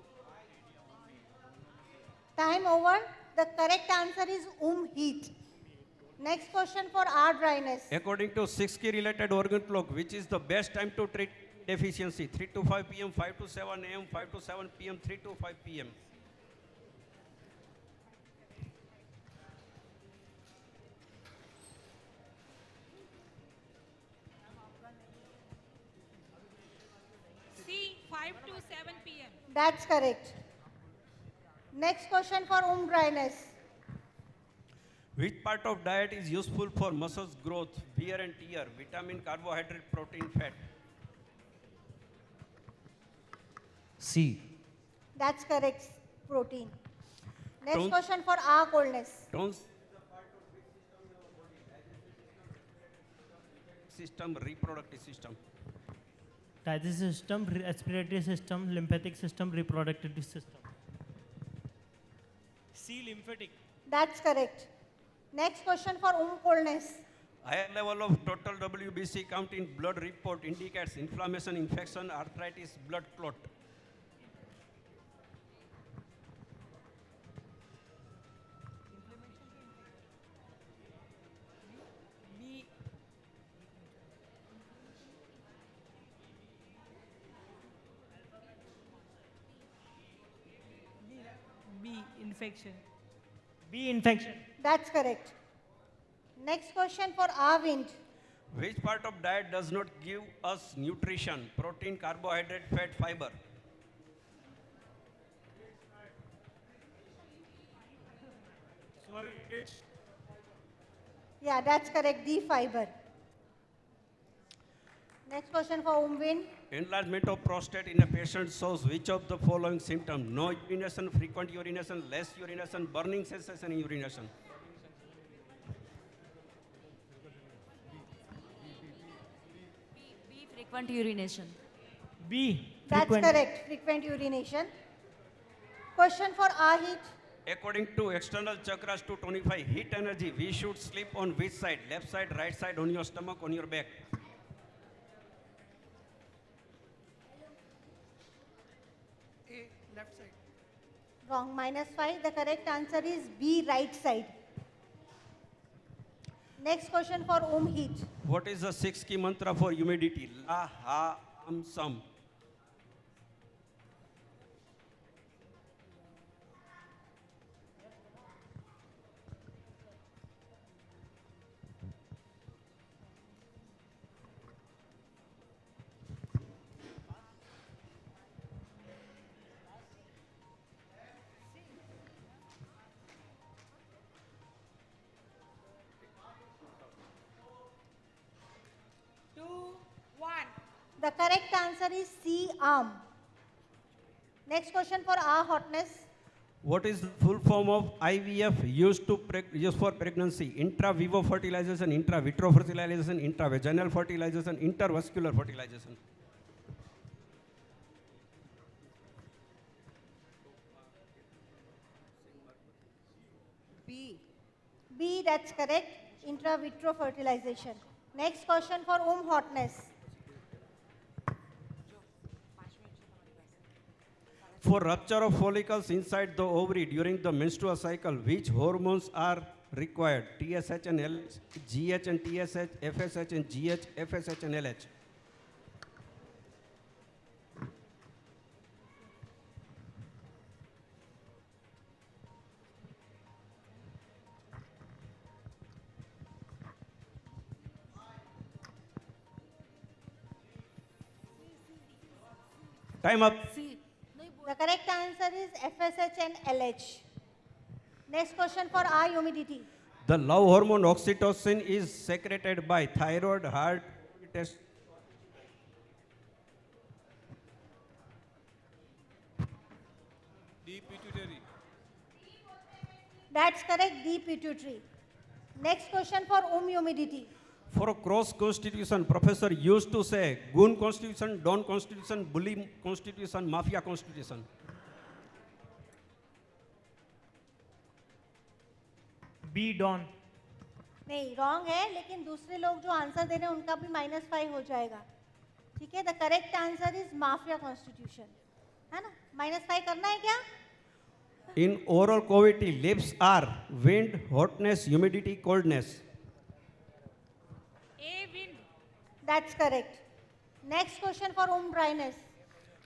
S2: Time over. The correct answer is heat. Next question for R dryness.
S1: According to 6 key related organ clock, which is the best time to treat deficiency? 3 to 5 p.m., 5 to 7 a.m., 5 to 7 p.m., 3 to 5 p.m.
S3: C, 5 to 7 p.m.
S2: That's correct. Next question for dryness.
S1: Which part of diet is useful for muscles growth, wear and tear? Vitamin, carbohydrate, protein, fat.
S4: C.
S2: That's correct. Protein. Next
S1: Don't-
S2: question for R coldness.
S1: Tones system, reproductive system.
S7: Digestive system, respiratory system, lymphatic system, reproductive system.
S5: C, lymphatic.
S2: That's correct. Next question for coldness.
S1: Higher level of total WBC count in blood report indicates inflammation, infection, arthritis, blood clot.
S9: B. B. Infection.
S7: B. Infection.
S2: That's correct. Next question for R wind.
S1: Which part of diet does not give us nutrition? Protein, carbohydrate, fat, fiber.
S2: Yeah, that's correct. D fiber. Next question for wind.
S1: Enlargement of prostate in a patient shows which of the following symptoms? No urination, frequent urination, less urination, burning sensation in urination.
S8: B. Frequent urination.
S7: B.
S2: That's
S7: Frequent.
S2: correct. Frequent urination. Question for R heat.
S1: According to external chakras 225, heat energy, we should sleep on which side? Left side, right side, on your stomach, on your back.
S6: A, left side.
S2: Wrong. -5. The correct answer is B right side. Next question for heat.
S1: What is the 6 key mantra for humidity? La, ha, sam.
S2: The correct answer is C arm. Next question for R hotness.
S1: What is the full form of IVF used for pregnancy? Intra vivo fertilization, intra vitro fertilization, intravaginal fertilization, intervascular fertilization.
S9: B.
S2: B, that's correct. Intra vitro fertilization. Next question for hotness.
S1: For rupture of follicles inside the ovary during the menstrual cycle, which hormones are required? TSH and LH, GH and TSH, FSH and GH, FSH and LH. Time up.
S8: C.
S2: The correct answer is FSH and LH. Next question for R humidity.
S1: The love hormone oxytocin is secreted by thyroid, heart, test.
S6: D. Pituitary.
S2: That's correct, D pituitary. Next question for humidity.
S1: For a cross constitution, professor used to say goon constitution, don constitution, bully constitution, mafia constitution.
S7: B Dawn.
S2: नहीं wrong है, लेकिन दूसरे लोग जो answer दे रहे हैं उनका भी -5 हो जाएगा. ठीक है, the correct answer is mafia constitution, है ना. -5 करना है क्या?
S1: In oral cavity, lips are wind, hotness, humidity, coldness.
S3: A wind.
S2: That's correct. Next question for dryness.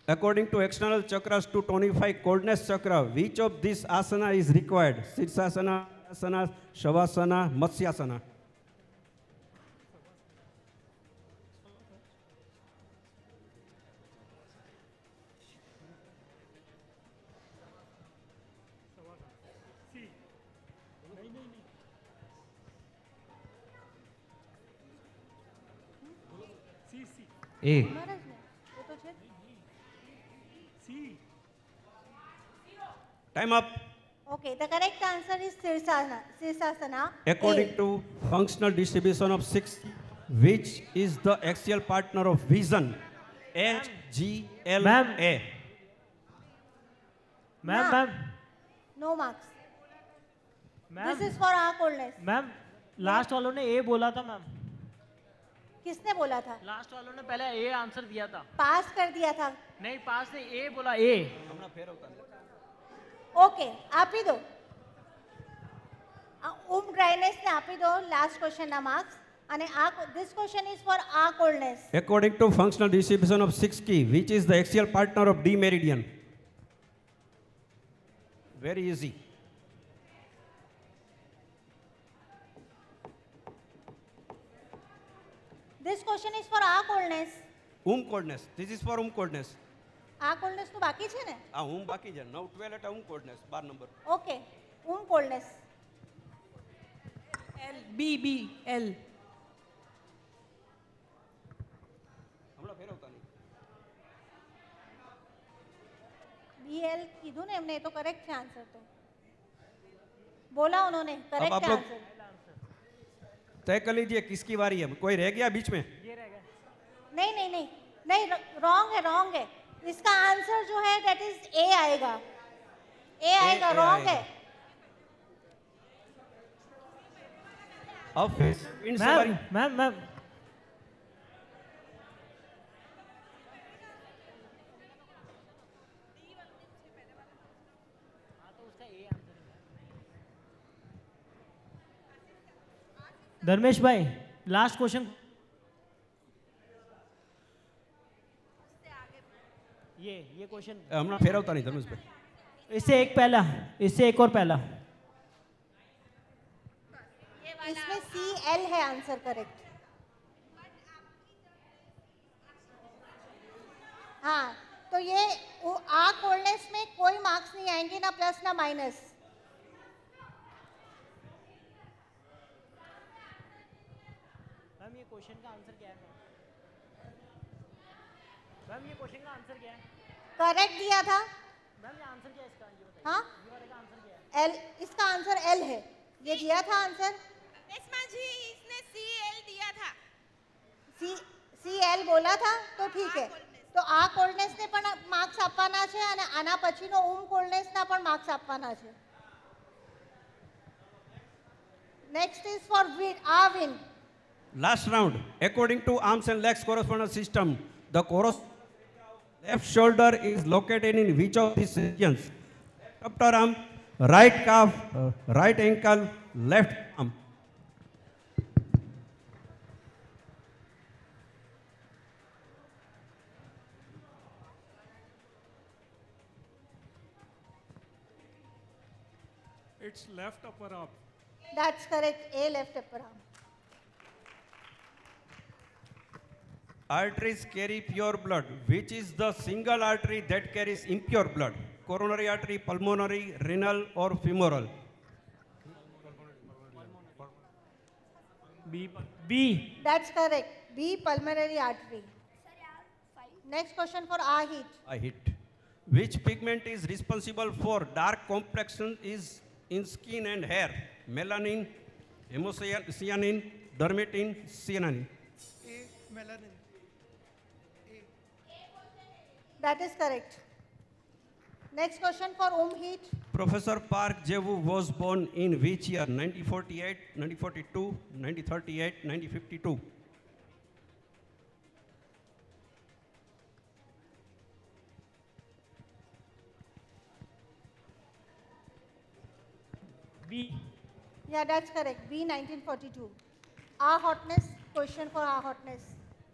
S1: According to external chakras to tonify coldness chakra, which of these asana is required? Sirsasana, asana, Shavasana, Matsyasana.
S4: A.
S2: महाराज ने वो तो छे.
S1: Time up.
S2: Okay, the correct answer is Sirsasana. Sirsasana.
S1: According to functional distribution of 6, which is the axial partner of vision? H, G, L,
S7: Ma'am.
S1: A.
S7: Ma'am ma'am
S2: No marks.
S7: Ma'am
S2: This is for our coldness.
S7: Ma'am last वालों ने ए बोला था ma'am.
S2: किसने बोला था?
S7: Last वालों ने पहले ए आंसर दिया था.
S2: पास कर दिया था.
S7: नहीं पास ने ए बोला ए.
S2: ओके, आप ही दो. ड्राइनेस ने आप ही दो. लास्ट क्वेश्चन ना मार्क्स. અને આ this question is for our coldness.
S1: According to functional distribution of 6 key, which is the axial partner of D meridian? Very easy.
S2: This question is for our coldness.
S1: Coldness. This is for coldness.
S2: આ coldness તો બાકી છે ને?
S1: આ બાકી છે 9 12 એટલે coldness 12 number.
S2: Okay, coldness.
S9: L. B. B. L.
S1: હમણાં ફેરવતા નહીં.
S2: BL કીધું ને એમને, એ તો કરેક્ટ છે આન્સર. તો बोला उन्होंने,
S1: अब
S2: करेक्ट
S1: आप
S2: है
S1: लोग
S2: आंसर.
S1: तय कर लीजिए किसकी बारी है. कोई रह गया बीच में?
S2: नहीं नहीं नहीं नहीं, रॉन्ग है, रॉन्ग है. इसका आंसर जो है दैट इज ए आएगा. ए आएगा, रॉन्ग है.
S1: अब इन से
S7: मैम
S1: बारी.
S7: मैम मैम धर्मेश भाई लास्ट क्वेश्चन. ये क्वेश्चन
S1: હમણાં ફેરવતા નહીં ધર્મેશભાઈ.
S7: इससे एक पहला, इससे एक और पहला.
S2: इसमें CL है आंसर करेक्ट. हाँ, तो ये आ कोल्डनेस में कोई मार्क्स नहीं आएंगे, ना प्लस ना माइनस.
S7: मैम ये क्वेश्चन का आंसर क्या है? मैम ये क्वेश्चन का आंसर क्या है?
S2: करेक्ट दिया था.
S7: मैम ये आंसर क्या है इसका? ये बताइए.
S2: हाँ,
S7: ये वाले का आंसर क्या है?
S2: L. इसका आंसर L है. ये दिया था आंसर.
S3: रेशमा जी इसने CL दिया था.
S2: CL બોલા था તો ઠીક है. તો આ કોલ્ડનેસ ને પણ માર્ક્સ આપવાના છે અને આના પછીનો કોલ્ડનેસ ના પણ માર્ક્સ આપવાના છે. Next is four win.
S1: Last round. According to arms and legs correspondence system, the left shoulder is located in which of these regions? Upper arm, right calf, right ankle, left arm.
S5: It's left upper arm.
S2: That's correct. A left upper arm.
S1: Arteries carry pure blood. Which is the single artery that carries impure blood? Coronary artery, pulmonary, renal or femoral?
S7: B. B.
S2: That's correct. B, pulmonary artery. Next question for Ahit.
S1: I hit. Which pigment is responsible for dark complexion is in skin and hair? Melanin, hemocyanin, dermatin, cyanin.
S6: A, melanin.
S2: That is correct. Next question for Heat.
S1: Professor Park Jevu was born in which year? 1948, 1942, 1938, 1952.
S7: B.
S2: Yeah, that's correct. B, 1942. Our hotness. Question for our hotness.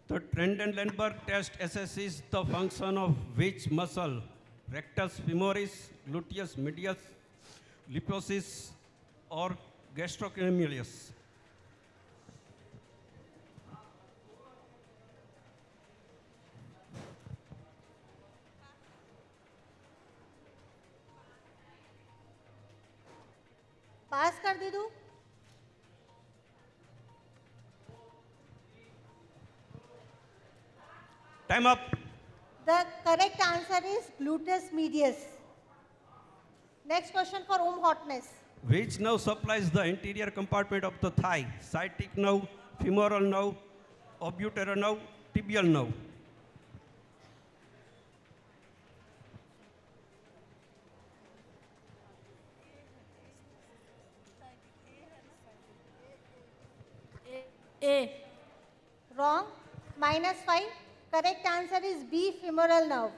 S1: The Trendelenburg test assesses the function of which muscle? Rectus femoris, gluteus medius, liposis, or gastrocnemius?
S2: पास कर दी दूँ?
S1: Time up.
S2: The correct answer is gluteus medius. Next question for hotness.
S1: Which nerve supplies the anterior compartment of the thigh? Sciatic nerve, femoral nerve, obturar nerve, tibial nerve.
S9: A.
S2: Wrong. -5. Correct answer is B, femoral nerve.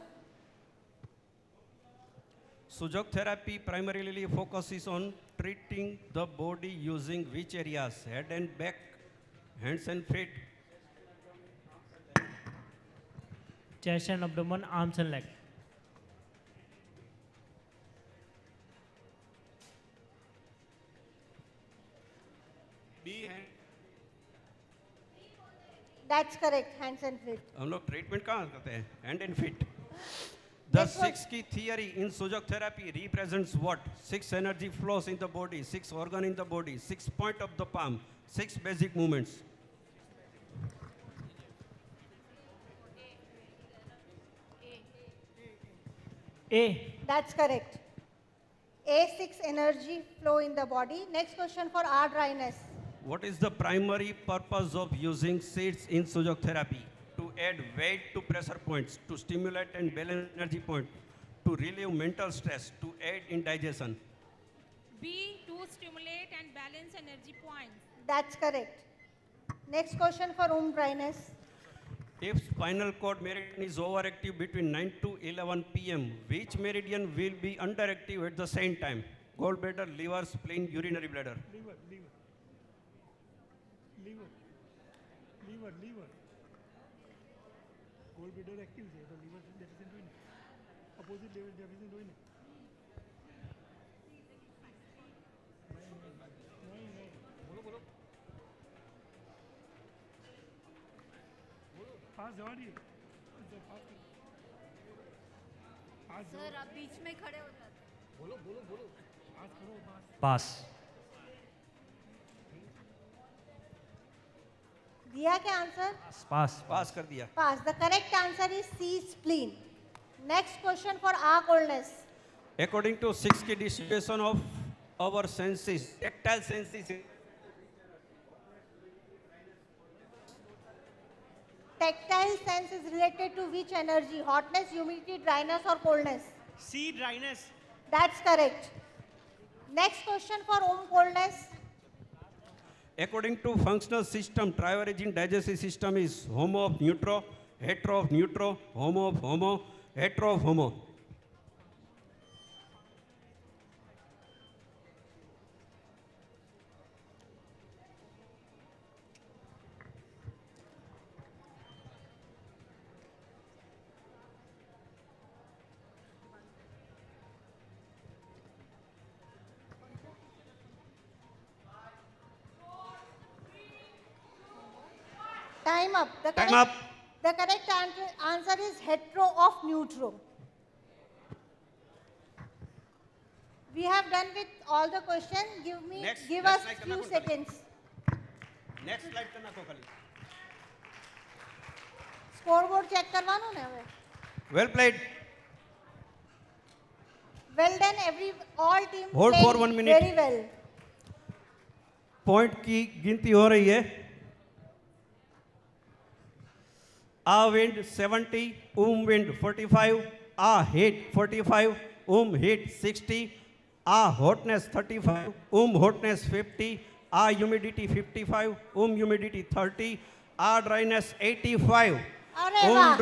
S1: Sujok therapy primarily focuses on treating the body using which areas? Head and back, hands and feet.
S7: Chest and abdomen, arms and leg.
S2: That's correct. Hands and feet.
S1: हम लोग treatment कहाँ करते हैं? Hand and feet. The
S2: Next one.
S1: 6 key theory in Sujok therapy represents what? 6 energy flows in the body, 6 organ in the body, 6 point of the palm, 6 basic movements.
S7: A.
S2: That's correct. A6 energy flow in the body. Next question for our dryness.
S1: What is the primary purpose of using seeds in Sujok therapy? To add weight to pressure points, to stimulate and balance energy point, to relieve mental stress, to aid in digestion.
S8: B, to stimulate and balance energy points.
S2: That's correct. Next question for dryness.
S1: If spinal cord meridian is overactive between 9 to 11 p.m., which meridian will be underactive at the same time? Gallbladder, liver, spleen, urinary bladder.
S5: Liver. Gallbladder active है तो liver deficient हुई नहीं. Opposite liver deficient हुई नहीं. नहीं. बोलो. पास जाओ नहीं.
S10: सर आप बीच में खड़े हो जाते हैं.
S5: बोलो.
S4: पास.
S2: दिया क्या आंसर?
S4: पास.
S1: पास कर दिया.
S2: Pass. The correct answer is C, spleen. Next question for our coldness.
S1: According to 6 key distribution of our senses, tactile senses,
S2: Tactile sense is related to which energy? Hotness, humidity, dryness or coldness?
S6: C, dryness.
S2: That's correct. Next question for coldness.
S1: according to functional system, triorigin digestive system is homo of neutro, hetero of neutro, homo of homo, hetero of homo.
S2: Time up.
S1: Time up.
S2: The correct answer is hetero of neutro. We have done with all the questions. Give
S1: Next,
S2: us
S1: next
S2: few
S1: like
S2: seconds.
S1: Next slide પર નાખો ખાલી.
S2: Scoreboard check કરવાનું ને હવે.
S1: વેલ played.
S2: Well done, all teams
S1: Hold
S2: played
S1: for 1 minute.
S2: very well.
S1: Point की गिनती हो रही है. आ विंड 70, विंड 45, आ हीट 45, हीट 60, आ हॉटनेस 35, हॉटनेस 50, आ ह्यूमिडिटी 55, ह्यूमिडिटी 30, आ ड्राइनेस 85,
S2: अरे वाह.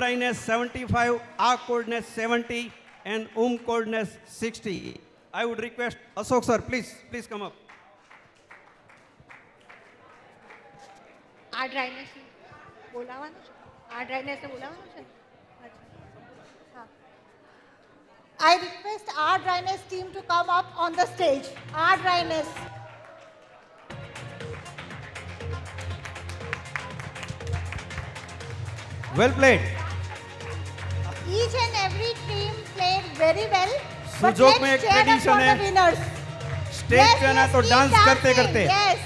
S1: ड्राइनेस 75, आ coldness 70 and coldness 60. I would request Ashok sir, please come up.
S2: આ ડ્રાઇનેસ બોલાવવાનું છે. આ ડ્રાઇનેસ બોલાવવાનું છે. હા. I request our dryness team to come up on the stage. Our dryness.
S1: Well played.
S2: Each and every team played very well. But
S1: सुजोग में
S2: let's
S1: एक
S2: cheer up for
S1: tradition
S2: the
S1: है.
S2: winners.
S1: Stage पे ना तो
S2: keep
S1: dance करते
S2: dancing.
S1: करते.
S2: Yes.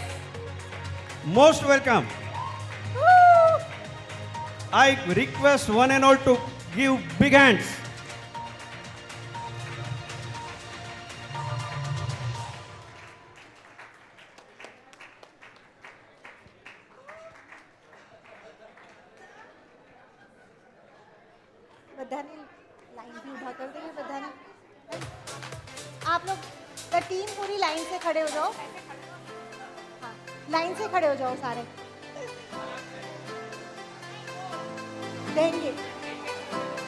S1: Most welcome.
S2: Woo.
S1: I request one and all to give big hands.
S2: बधाने line भी उठा कर देंगे बधाने. आप लोग द टीम पूरी लाइन से खड़े हो जाओ. हाँ, लाइन से खड़े हो जाओ सारे. देंगे.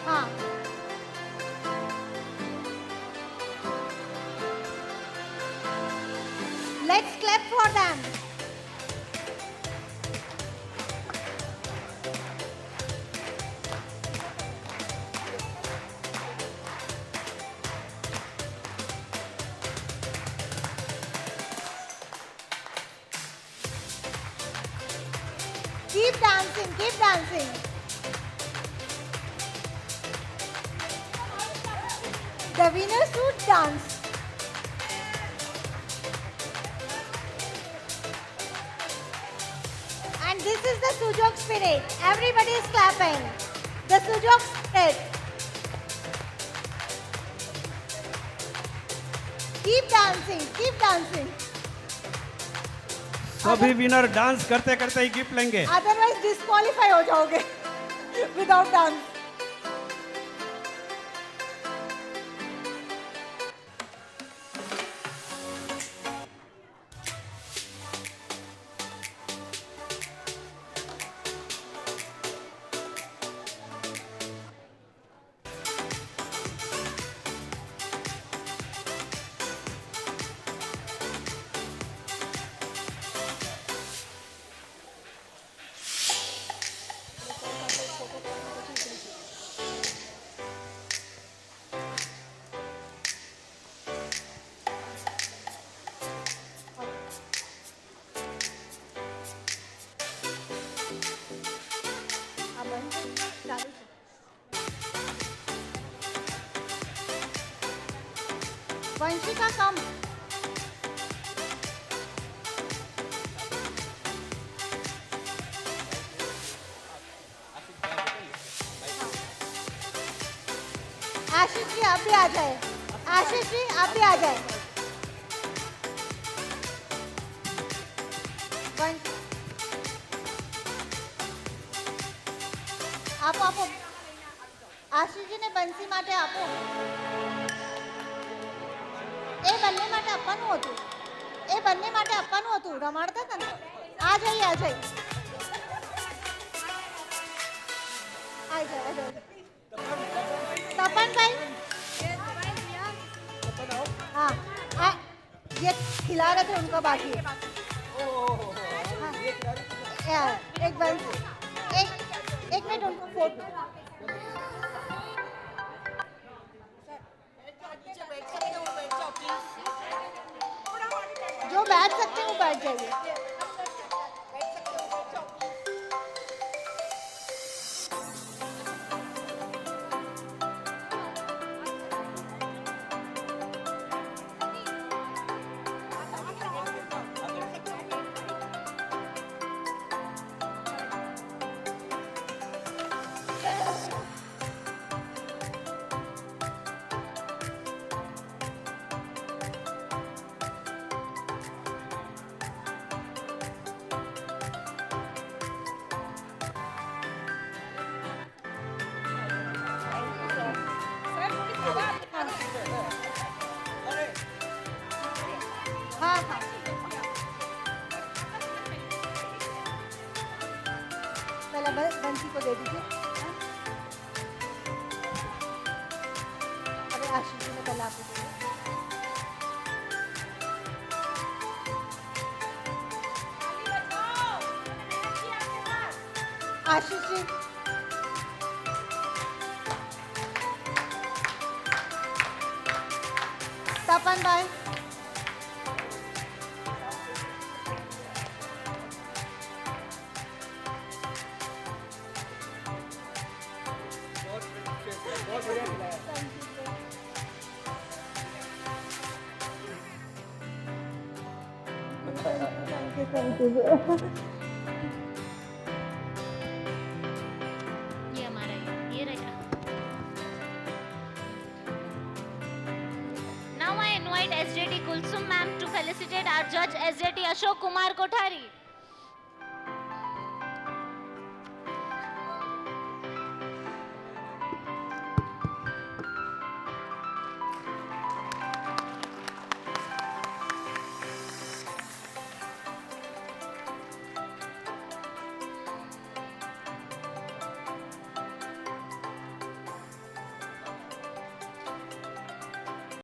S2: हाँ. Let's clap for them. Keep dancing, keep dancing. The winners should dance. And this is the Sujok spirit. Everybody is clapping. The Sujok spirit. Keep dancing, keep dancing.
S1: सभी विनर डांस करते करते ही गिफ्ट लेंगे.
S2: Otherwise disqualify हो जाओगे without dance. Vanshika कम. आशीष जी आप भी आ जाए. आशीष जी आप भी आ जाए. આપો આપો. આશીષજીને બંસી માટે આપો. એ બંને માટે આપવાનું હતું. એ બંને માટે આપવાનું હતું. રમાડતા હતા ને. આ જઈએ આ જઈએ. આ જાય આ જાય. तपन भाई. हाँ. ये खिला रहे थे उनका बाकी है. हाँ, एक बंसी. एक मिनट उनको फोटो. जो बैठ सकते हैं वो बैठ जाइए. को दे दीजिए। हाँ? अरे आशीष जी ने पहले आपको दिया। आशीष जी तपन भाई
S10: ये हमारा ये रहेगा. Now I invite SJT Kulsum ma'am to felicitate our judge SJT Ashok Kumar Kothari.